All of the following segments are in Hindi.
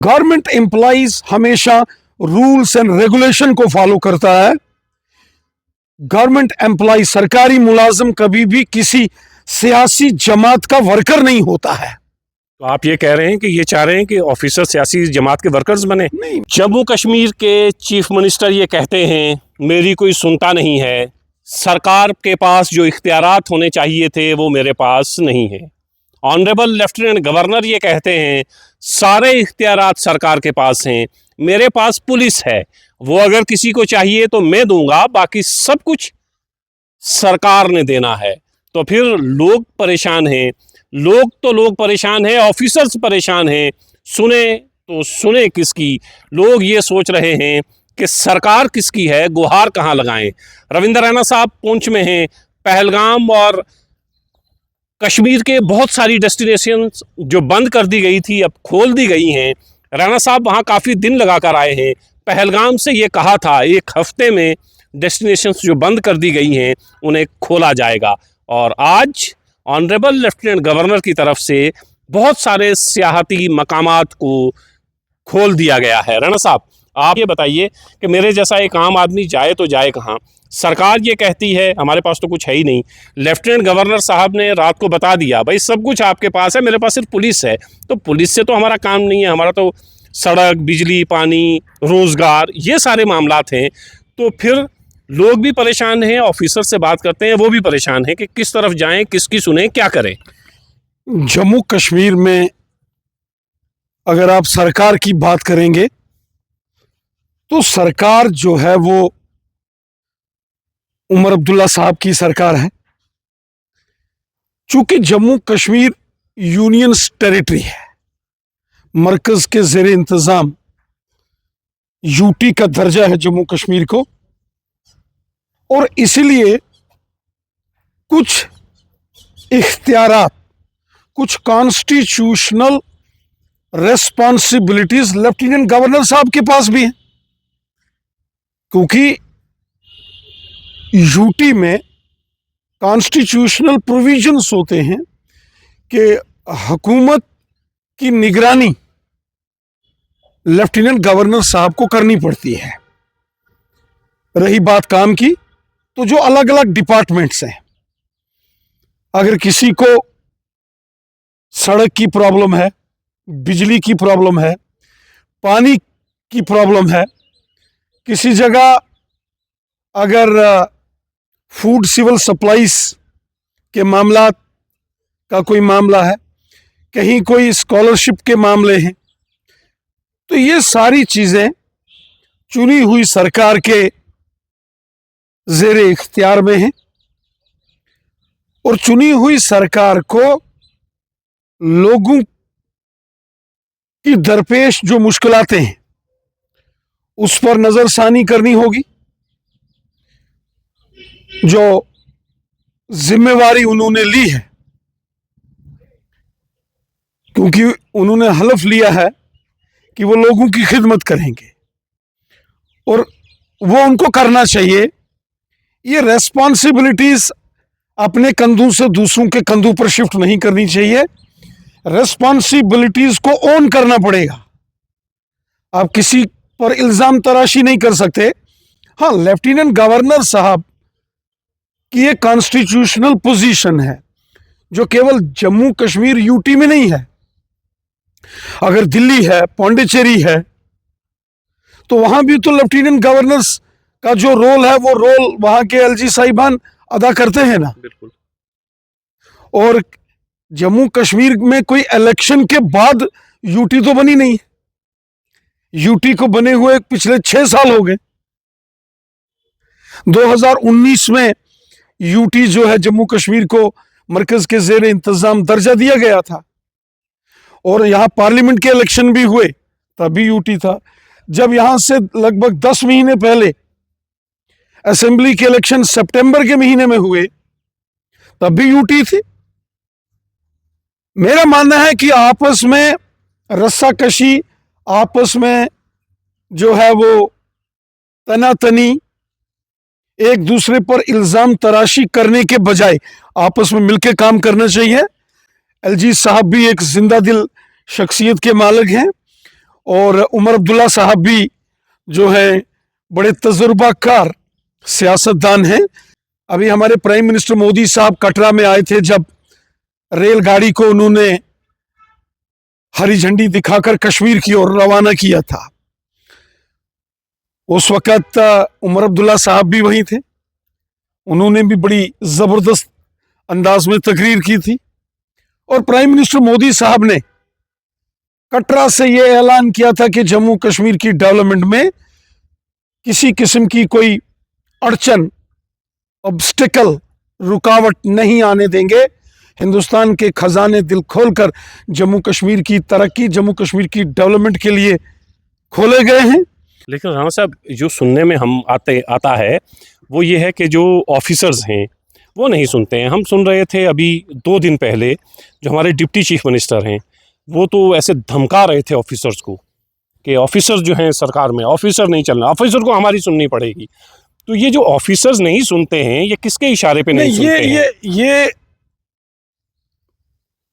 गवर्नमेंट एम्प्लॉइज हमेशा रूल्स एंड रेगुलेशन को फॉलो करता है। गवर्नमेंट एम्प्लॉय, सरकारी मुलाजिम कभी भी किसी सियासी जमात का वर्कर नहीं होता है। तो आप ये कह रहे हैं कि ये चाह रहे हैं कि ऑफिसर सियासी जमात के वर्कर्स बने? नहीं। जम्मू कश्मीर के चीफ मिनिस्टर ये कहते हैं मेरी कोई सुनता नहीं है, सरकार के पास जो इख्तियारात होने चाहिए थे वो मेरे पास नहीं है। ऑनरेबल लेफ्टिनेंट गवर्नर ये कहते हैं सारे इख्तियारात सरकार के पास हैं, मेरे पास पुलिस है, वो अगर किसी को चाहिए तो मैं दूंगा, बाकी सब कुछ सरकार ने देना है। तो फिर लोग परेशान हैं, लोग परेशान हैं, ऑफिसर्स परेशान हैं। सुने तो सुने किसकी? लोग ये सोच रहे हैं कि सरकार किसकी है, गुहार कहाँ लगाएं। रविंद्र रैना साहब पुंछ में हैं। पहलगाम और कश्मीर के बहुत सारी डेस्टिनेशंस जो बंद कर दी गई थी अब खोल दी गई हैं। रैना साहब वहाँ काफ़ी दिन लगा कर आए हैं। पहलगाम से ये कहा था 1 हफ्ते में डेस्टिनेशंस जो बंद कर दी गई हैं उन्हें खोला जाएगा, और आज ऑनरेबल लेफ्टिनेंट गवर्नर की तरफ से बहुत सारे सियाहती मकामात को खोल दिया गया है। रैना साहब, आप ये बताइए कि मेरे जैसा एक आम आदमी जाए तो जाए कहाँ? सरकार ये कहती है हमारे पास तो कुछ है ही नहीं। लेफ्टिनेंट गवर्नर साहब ने रात को बता दिया भाई सब कुछ आपके पास है, मेरे पास सिर्फ पुलिस है। तो पुलिस से तो हमारा काम नहीं है, हमारा तो सड़क, बिजली, पानी, रोज़गार, ये सारे मामलात हैं। तो फिर लोग भी परेशान हैं, ऑफिसर से बात करते हैं वो भी परेशान हैं कि किस तरफ जाएं, किसकी सुने, क्या करें। जम्मू कश्मीर में अगर आप सरकार की बात करेंगे तो सरकार जो है वो उमर अब्दुल्ला साहब की सरकार है। चूंकि जम्मू कश्मीर यूनियन टेरिटरी है, मरकज के ज़ेर इंतजाम यूटी का दर्जा है जम्मू कश्मीर को, और इसलिए कुछ इख्तियारात, कुछ कॉन्स्टिट्यूशनल रेस्पॉन्सिबिलिटीज लेफ्टिनेंट गवर्नर साहब के पास भी हैं। क्योंकि यूटी में कॉन्स्टिट्यूशनल प्रोविजंस होते हैं कि हुकूमत की निगरानी लेफ्टिनेंट गवर्नर साहब को करनी पड़ती है। रही बात काम की, तो जो अलग अलग डिपार्टमेंट्स हैं, अगर किसी को सड़क की प्रॉब्लम है, बिजली की प्रॉब्लम है, पानी की प्रॉब्लम है, किसी जगह अगर फूड सिविल सप्लाईज के मामला का कोई मामला है, कहीं कोई स्कॉलरशिप के मामले हैं, तो ये सारी चीज़ें चुनी हुई सरकार के ज़ेरे इख्तियार में हैं। और चुनी हुई सरकार को लोगों की दरपेश जो मुश्किलातें हैं उस पर नजरसानी करनी होगी। जो जिम्मेवारी उन्होंने ली है, क्योंकि उन्होंने हलफ लिया है कि वो लोगों की खिदमत करेंगे और वो उनको करना चाहिए। ये रेस्पॉन्सिबिलिटीज अपने कंधों से दूसरों के कंधों पर शिफ्ट नहीं करनी चाहिए। रेस्पॉन्सिबिलिटीज को ओन करना पड़ेगा। आप किसी पर इल्जाम तराशी नहीं कर सकते। हाँ, लेफ्टिनेंट गवर्नर साहब की एक कॉन्स्टिट्यूशनल पोजीशन है जो केवल जम्मू कश्मीर यूटी में नहीं है। अगर दिल्ली है, पौंडीचेरी है, तो वहां भी तो लेफ्टिनेंट गवर्नर्स का जो रोल है वो रोल वहां के एलजी साहिबान अदा करते हैं ना। बिल्कुल। और जम्मू कश्मीर में कोई इलेक्शन के बाद यूटी तो बनी नहीं। यूटी को बने हुए पिछले 6 साल हो गए। 2019 में यूटी जो है जम्मू कश्मीर को मरकज के ज़ेर इंतजाम दर्जा दिया गया था, और यहां पार्लियामेंट के इलेक्शन भी हुए तभी यूटी था। जब यहां से लगभग 10 महीने पहले असेंबली के इलेक्शन सितंबर के महीने में हुए तब भी यूटी थी। मेरा मानना है कि आपस में रस्साकशी, आपस में जो है वो तनातनी, एक दूसरे पर इल्जाम तराशी करने के बजाय आपस में मिलकर काम करना चाहिए। एलजी साहब भी एक जिंदा दिल शख्सियत के मालिक हैं और उमर अब्दुल्ला साहब भी जो है बड़े तजुर्बाकार सियासतदान हैं। अभी हमारे प्राइम मिनिस्टर मोदी साहब कटरा में आए थे, जब रेलगाड़ी को उन्होंने हरी झंडी दिखाकर कश्मीर की ओर रवाना किया था, उस वक्त उमर अब्दुल्ला साहब भी वहीं थे। उन्होंने भी बड़ी जबरदस्त अंदाज में तकरीर की थी और प्राइम मिनिस्टर मोदी साहब ने कटरा से यह ऐलान किया था कि जम्मू कश्मीर की डेवलपमेंट में किसी किस्म की कोई अड़चन, ऑब्स्टिकल, रुकावट नहीं आने देंगे। हिंदुस्तान के खजाने दिल खोलकर जम्मू कश्मीर की तरक्की, जम्मू कश्मीर की डेवलपमेंट के लिए खोले गए हैं। लेकिन राणा साहब, जो सुनने में हम आता है वो ये है कि जो ऑफिसर्स हैं वो नहीं सुनते हैं। हम सुन रहे थे अभी 2 दिन पहले जो हमारे डिप्टी चीफ मिनिस्टर हैं वो तो ऐसे धमका रहे थे ऑफिसर्स को कि ऑफिसर्स जो हैं सरकार में, ऑफिसर नहीं चलना, ऑफिसर को हमारी सुननी पड़ेगी। तो ये जो ऑफिसर्स नहीं सुनते हैं, ये किसके इशारे पे नहीं सुनते हैं? ये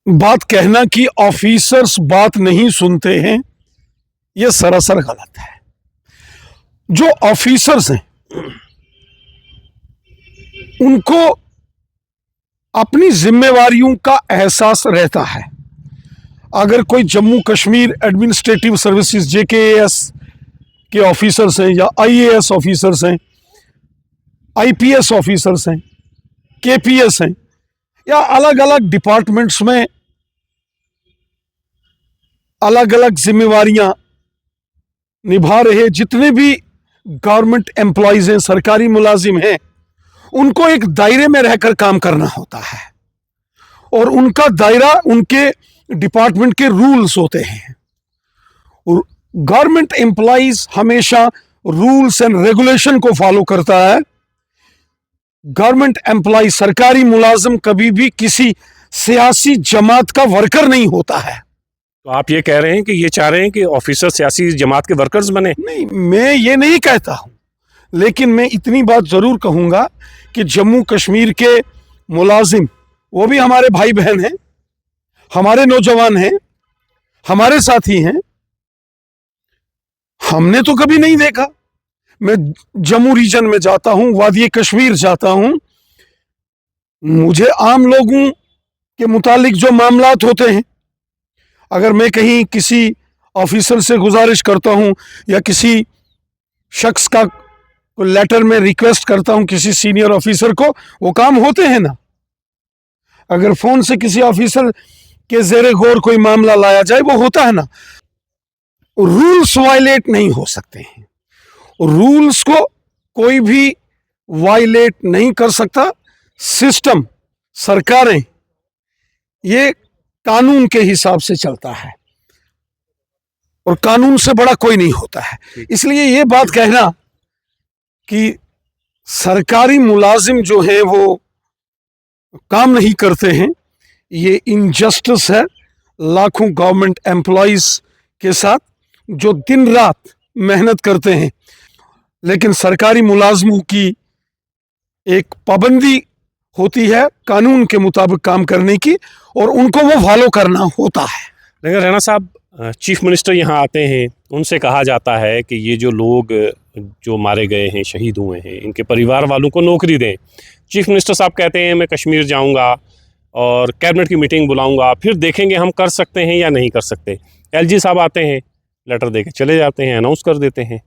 बात कहना कि ऑफिसर्स बात नहीं सुनते हैं, ये सरासर गलत है। जो ऑफिसर्स हैं उनको अपनी जिम्मेवारियों का एहसास रहता है। अगर कोई Jammu Kashmir administrative services JKAS के ऑफिसर्स हैं या IAS ऑफिसर्स हैं, IPS ऑफिसर्स हैं, KPS हैं, या अलग अलग डिपार्टमेंट्स में अलग अलग जिम्मेवारियां निभा रहे जितने भी गवर्नमेंट एम्प्लॉयज हैं, सरकारी मुलाजिम हैं, उनको एक दायरे में रहकर काम करना होता है और उनका दायरा उनके डिपार्टमेंट के रूल्स होते हैं। गवर्नमेंट एम्प्लॉयज हमेशा रूल्स एंड रेगुलेशन को फॉलो करता है। गवर्नमेंट एम्प्लॉय, सरकारी मुलाजिम कभी भी किसी सियासी जमात का वर्कर नहीं होता है। तो आप ये कह रहे हैं कि ये चाह रहे हैं कि ऑफिसर सियासी जमात के वर्कर्स बने? नहीं, मैं ये नहीं कहता हूं, लेकिन मैं इतनी बात जरूर कहूंगा कि जम्मू कश्मीर के मुलाजिम वो भी हमारे भाई बहन हैं, हमारे नौजवान हैं, हमारे साथी हैं। हमने तो कभी नहीं देखा। मैं जम्मू रीजन में जाता हूं, वादी कश्मीर जाता हूं, मुझे आम लोगों के मुतालिक जो मामलात होते हैं, अगर मैं कहीं किसी ऑफिसर से गुजारिश करता हूं या किसी शख्स का लेटर में रिक्वेस्ट करता हूं किसी सीनियर ऑफिसर को, वो काम होते हैं ना। अगर फोन से किसी ऑफिसर के जेरे गौर कोई मामला लाया जाए, वो होता है ना। रूल्स वायलेट नहीं हो सकते हैं, रूल्स को कोई भी वायलेट नहीं कर सकता। सिस्टम, सरकारें, ये कानून के हिसाब से चलता है और कानून से बड़ा कोई नहीं होता है। इसलिए ये बात कहना कि सरकारी मुलाजिम जो हैं वो काम नहीं करते हैं, ये इनजस्टिस है लाखों गवर्नमेंट एम्प्लॉयज के साथ जो दिन रात मेहनत करते हैं। लेकिन सरकारी मुलाजमों की एक पाबंदी होती है कानून के मुताबिक काम करने की, और उनको वो फॉलो करना होता है। लेकिन राणा साहब, चीफ मिनिस्टर यहाँ आते हैं, उनसे कहा जाता है कि ये जो लोग जो मारे गए हैं, शहीद हुए हैं, इनके परिवार वालों को नौकरी दें। चीफ मिनिस्टर साहब कहते हैं मैं कश्मीर जाऊंगा और कैबिनेट की मीटिंग बुलाऊंगा, फिर देखेंगे हम कर सकते हैं या नहीं कर सकते। LG साहब आते हैं, लेटर दे के चले जाते हैं, अनाउंस कर देते हैं।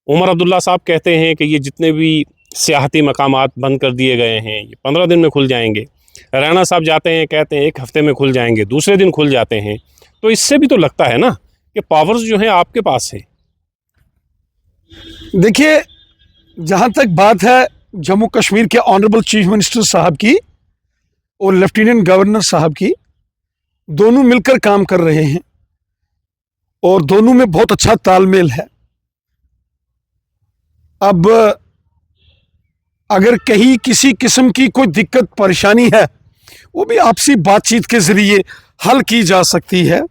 उमर अब्दुल्ला साहब कहते हैं कि ये जितने भी सियाहती मकामात बंद कर दिए गए हैं ये 15 दिन में खुल जाएंगे। राणा साहब जाते हैं, कहते हैं 1 हफ्ते में खुल जाएंगे, दूसरे दिन खुल जाते हैं। तो इससे भी तो लगता है ना कि पावर्स जो हैं आपके पास है। देखिए, जहां तक बात है जम्मू कश्मीर के ऑनरेबल चीफ मिनिस्टर साहब की और लेफ्टिनेंट गवर्नर साहब की, दोनों मिलकर काम कर रहे हैं और दोनों में बहुत अच्छा तालमेल है। अब अगर कहीं किसी किस्म की कोई दिक्कत परेशानी है, वो भी आपसी बातचीत के जरिए हल की जा सकती है।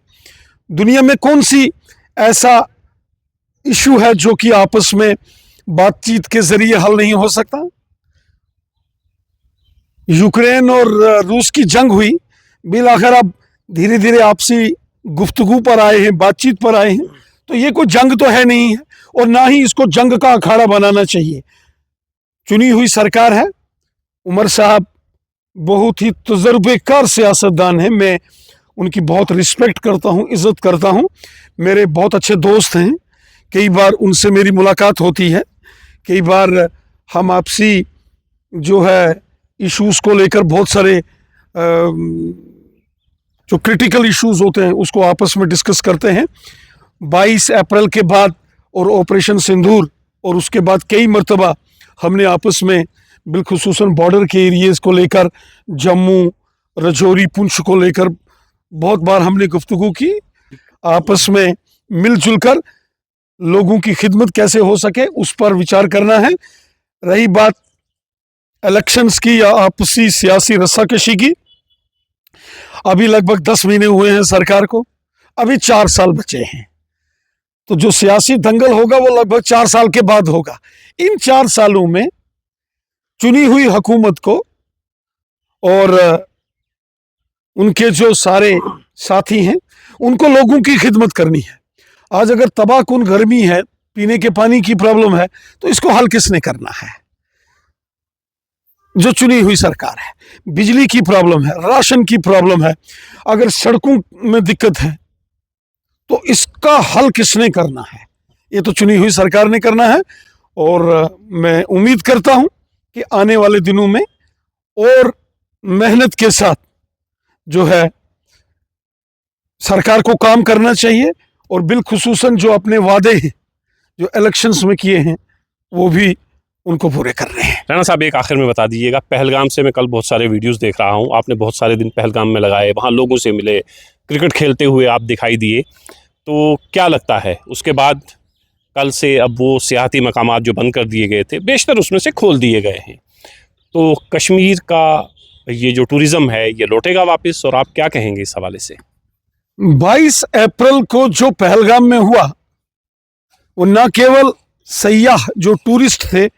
दुनिया में कौन सी ऐसा इशू है जो कि आपस में बातचीत के जरिए हल नहीं हो सकता। यूक्रेन और रूस की जंग हुई, बिल आखिर अब धीरे धीरे आपसी गुफ्तगू पर आए हैं, बातचीत पर आए हैं। तो ये कोई जंग तो है नहीं है, और ना ही इसको जंग का अखाड़ा बनाना चाहिए। चुनी हुई सरकार है, उमर साहब बहुत ही तजुर्बेकार सियासतदान है, मैं उनकी बहुत रिस्पेक्ट करता हूँ, इज्जत करता हूँ, मेरे बहुत अच्छे दोस्त हैं, कई बार उनसे मेरी मुलाकात होती है, कई बार हम आपसी जो है इश्यूज़ को लेकर बहुत सारे जो क्रिटिकल इश्यूज़ होते हैं उसको आपस में डिस्कस करते हैं। 22 अप्रैल के बाद और ऑपरेशन सिंदूर और उसके बाद कई मरतबा हमने आपस में बिलखुसूसन बॉर्डर के एरियाज को लेकर, जम्मू, रजौरी, पुंछ को लेकर बहुत बार हमने गुफ्तगू की। आपस में मिलजुल कर लोगों की खिदमत कैसे हो सके उस पर विचार करना है। रही बात इलेक्शंस की या आपसी सियासी रस्साकशी की, अभी लगभग 10 महीने हुए हैं सरकार को, अभी 4 साल बचे हैं, तो जो सियासी दंगल होगा वो लगभग 4 साल के बाद होगा। इन 4 सालों में चुनी हुई हुकूमत को और उनके जो सारे साथी हैं उनको लोगों की खिदमत करनी है। आज अगर तबाहकुन गर्मी है, पीने के पानी की प्रॉब्लम है, तो इसको हल किसने करना है? जो चुनी हुई सरकार है। बिजली की प्रॉब्लम है, राशन की प्रॉब्लम है, अगर सड़कों में दिक्कत है तो इसका हल किसने करना है? ये तो चुनी हुई सरकार ने करना है। और मैं उम्मीद करता हूं कि आने वाले दिनों में और मेहनत के साथ जो है सरकार को काम करना चाहिए, और बिलखुसूसन जो अपने वादे हैं जो इलेक्शंस में किए हैं वो भी उनको पूरे कर रहे हैं। राणा साहब, एक आखिर में बता दीजिएगा, पहलगाम से मैं कल बहुत सारे वीडियोस देख रहा हूं, आपने बहुत सारे दिन पहलगाम में लगाए, वहां लोगों से मिले, क्रिकेट खेलते हुए आप दिखाई दिए, तो क्या लगता है उसके बाद कल से अब वो सियाहती मकामात जो बंद कर दिए गए थे बेशतर उसमें से खोल दिए गए हैं, तो कश्मीर का ये जो टूरिज़्म है ये लौटेगा वापस, और आप क्या कहेंगे इस हवाले से? 22 अप्रैल को जो पहलगाम में हुआ वो न केवल सयाह जो टूरिस्ट थे,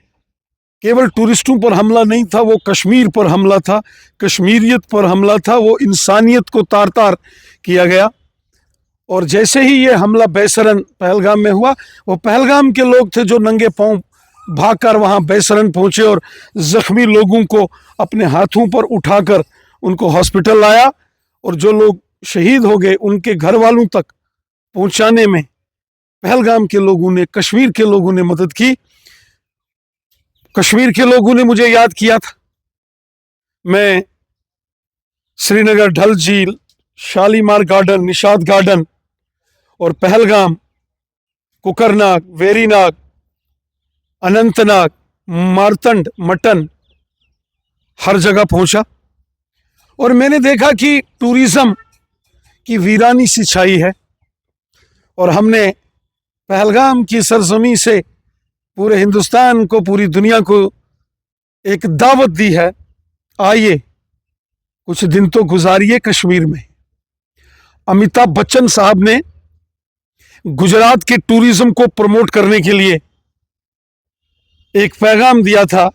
केवल टूरिस्टों पर हमला नहीं था, वो कश्मीर पर हमला था, कश्मीरियत पर हमला था, वो इंसानियत को तार तार किया गया। और जैसे ही ये हमला बेसरन पहलगाम में हुआ, वो पहलगाम के लोग थे जो नंगे पांव भागकर वहां बेसरन पहुंचे और जख्मी लोगों को अपने हाथों पर उठाकर उनको हॉस्पिटल लाया, और जो लोग शहीद हो गए उनके घर वालों तक पहुंचाने में पहलगाम के लोगों ने, कश्मीर के लोगों ने मदद की। कश्मीर के लोगों ने मुझे याद किया था, मैं श्रीनगर डल झील, शालीमार गार्डन, निशात गार्डन और पहलगाम, कुकरनाग, वेरीनाग, अनंतनाग, मारतंड, मटन, हर जगह पहुंचा, और मैंने देखा कि टूरिज्म की वीरानी सी छाई है। और हमने पहलगाम की सरजमी से पूरे हिंदुस्तान को, पूरी दुनिया को एक दावत दी है, आइए कुछ दिन तो गुजारिए कश्मीर में। अमिताभ बच्चन साहब ने गुजरात के टूरिज्म को प्रमोट करने के लिए एक पैगाम दिया था,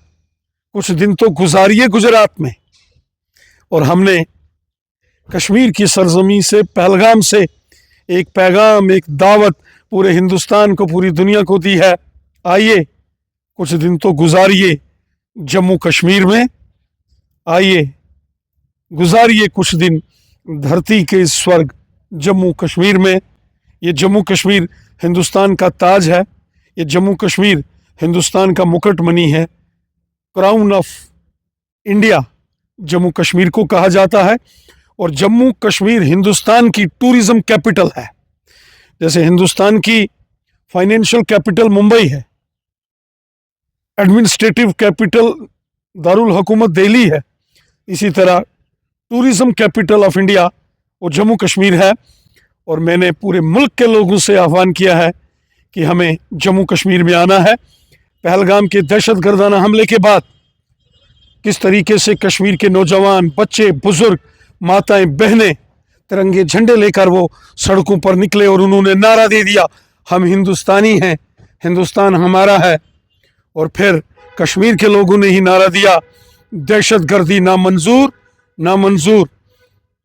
कुछ दिन तो गुजारिए गुजरात में, और हमने कश्मीर की सरजमी से, पहलगाम से एक पैगाम, एक दावत पूरे हिंदुस्तान को, पूरी दुनिया को दी है, आइए कुछ दिन तो गुजारिए जम्मू कश्मीर में, आइए गुजारिए कुछ दिन धरती के स्वर्ग जम्मू कश्मीर में। ये जम्मू कश्मीर हिंदुस्तान का ताज है, ये जम्मू कश्मीर हिंदुस्तान का मुकुटमणि है, crown of India Jammu Kashmir को कहा जाता है। और जम्मू कश्मीर हिंदुस्तान की टूरिज्म कैपिटल है, जैसे हिंदुस्तान की फाइनेंशियल कैपिटल मुंबई है, एडमिनिस्ट्रेटिव कैपिटल दारुल हुकूमत दिल्ली है, इसी तरह टूरिज्म कैपिटल ऑफ इंडिया वो जम्मू कश्मीर है। और मैंने पूरे मुल्क के लोगों से आह्वान किया है कि हमें जम्मू कश्मीर में आना है। पहलगाम के दहशतगर्दाना हमले के बाद किस तरीके से कश्मीर के नौजवान, बच्चे, बुजुर्ग, माताएं, बहनें तिरंगे झंडे लेकर वो सड़कों पर निकले और उन्होंने नारा दे दिया, हम हिंदुस्तानी हैं, हिंदुस्तान हमारा है। और फिर कश्मीर के लोगों ने ही नारा दिया, दहशतगर्दी नामंजूर, नामंजूर।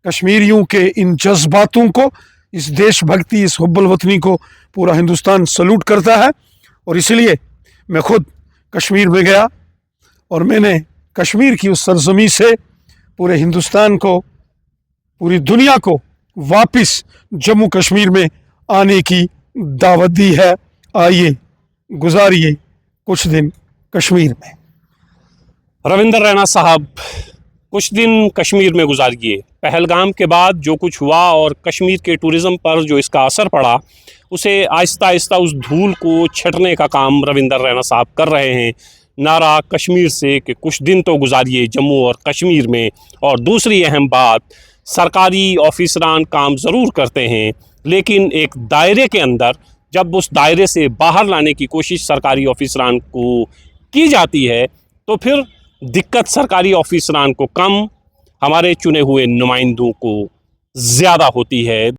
कश्मीरियों के इन जज्बातों को, इस देशभक्ति, इस हुब्बुल वतनी को पूरा हिंदुस्तान सल्यूट करता है। और इसलिए मैं खुद कश्मीर में गया और मैंने कश्मीर की उस सरजमी से पूरे हिंदुस्तान को, पूरी दुनिया को वापस जम्मू कश्मीर में आने की दावत दी है। आइए गुजारिए कुछ दिन कश्मीर में। रविंदर रैना साहब, कुछ दिन कश्मीर में गुजारिए। पहलगाम के बाद जो कुछ हुआ और कश्मीर के टूरिज़्म पर जो इसका असर पड़ा, उसे आहिस्ता आहिस्ता उस धूल को छटने का काम रविंदर रैना साहब कर रहे हैं। नारा कश्मीर से कि कुछ दिन तो गुजारिए जम्मू और कश्मीर में। और दूसरी अहम बात, सरकारी ऑफिसरान काम ज़रूर करते हैं, लेकिन एक दायरे के अंदर, जब उस दायरे से बाहर लाने की कोशिश सरकारी ऑफिसरान को की जाती है तो फिर दिक्कत सरकारी ऑफिसरान को कम, हमारे चुने हुए नुमाइंदों को ज़्यादा होती है।